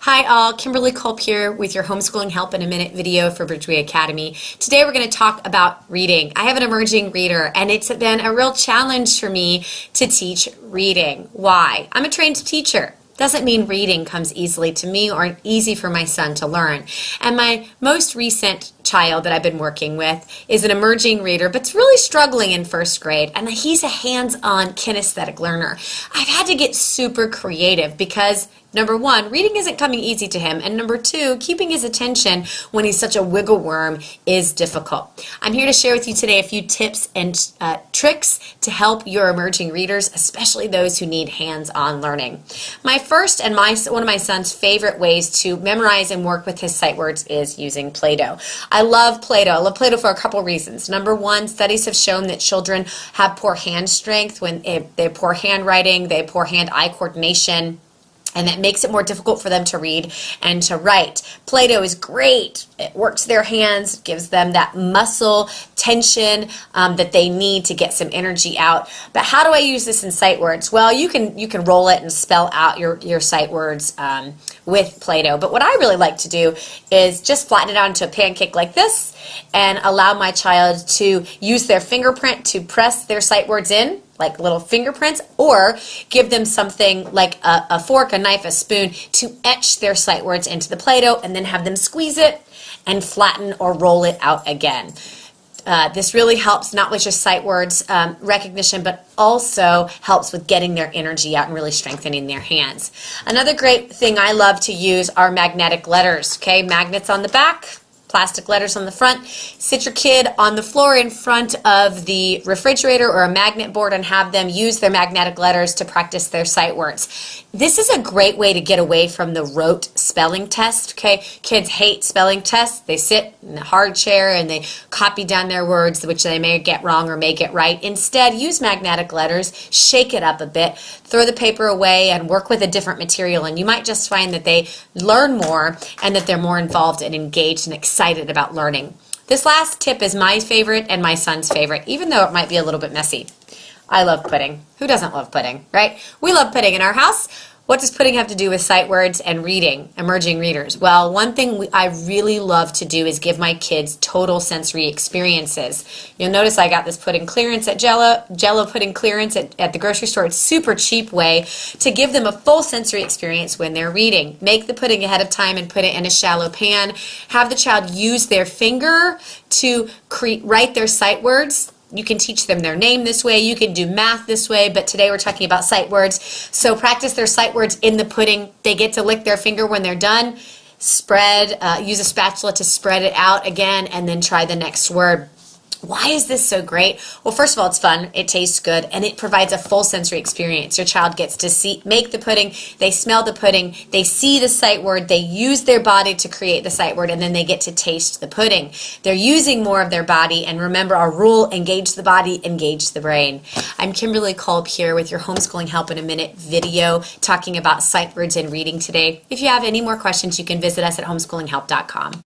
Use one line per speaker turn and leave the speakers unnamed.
Hi all, Kimberly Culp here with your Homeschooling Help in a Minute video for Bridgeway Academy. Today we're going to talk about reading. I have an emerging reader and it's been a real challenge for me to teach reading. Why? I'm a trained teacher. Doesn't mean reading comes easily to me or easy for my son to learn. And my most recent child that I've been working with is an emerging reader, but's really struggling in first grade, and he's a hands-on kinesthetic learner. I've had to get super creative because number one, reading isn't coming easy to him, and number two, keeping his attention when he's such a wiggle worm is difficult. I'm here to share with you today a few tips and tricks to help your emerging readers, especially those who need hands-on learning. My first and one of my son's favorite ways to memorize and work with his sight words is using Play-Doh. I love Play-Doh. I love Play-Doh for a couple reasons. Number one, studies have shown that children have poor hand strength when they have poor handwriting, they have poor hand-eye coordination, and that makes it more difficult for them to read and to write. Play-Doh is great. It works their hands, gives them that muscle tension that they need to get some energy out. But how do I use this in sight words? Well, you can roll it and spell out your sight words with Play-Doh. But what I really like to do is just flatten it out into a pancake like this and allow my child to use their fingerprint to press their sight words in, like little fingerprints, or give them something like a fork, a knife, a spoon to etch their sight words into the Play-Doh and then have them squeeze it and flatten or roll it out again. This really helps not with just sight words recognition, but also helps with getting their energy out and really strengthening their hands. Another great thing I love to use are magnetic letters. Okay, magnets on the back, plastic letters on the front. Sit your kid on the floor in front of the refrigerator or a magnet board and have them use their magnetic letters to practice their sight words. This is a great way to get away from the rote spelling test. Okay, kids hate spelling tests. They sit in a hard chair and they copy down their words, which they may get wrong or may get right. Instead, use magnetic letters, shake it up a bit, throw the paper away and work with a different material, and you might just find that they learn more and that they're more involved and engaged and excited about learning. This last tip is my favorite and my son's favorite, even though it might be a little bit messy. I love pudding. Who doesn't love pudding, right? We love pudding in our house. What does pudding have to do with sight words and reading, emerging readers? Well, one thing I really love to do is give my kids total sensory experiences. You'll notice I got this pudding clearance at Jello pudding clearance at the grocery store. It's a super cheap way to give them a full sensory experience when they're reading. Make the pudding ahead of time and put it in a shallow pan. Have the child use their finger to write their sight words. You can teach them their name this way, you can do math this way, but today we're talking about sight words. So practice their sight words in the pudding. They get to lick their finger when they're done. Spread, use a spatula to spread it out again, and then try the next word. Why is this so great? Well, first of all, it's fun, it tastes good, and it provides a full sensory experience. Your child gets to make the pudding, they smell the pudding, they see the sight word, they use their body to create the sight word, and then they get to taste the pudding. They're using more of their body, and remember our rule, engage the body, engage the brain. I'm Kimberly Culp here with your Homeschooling Help in a Minute video talking about sight words and reading today. If you have any more questions, you can visit us at homeschoolinghelp.com.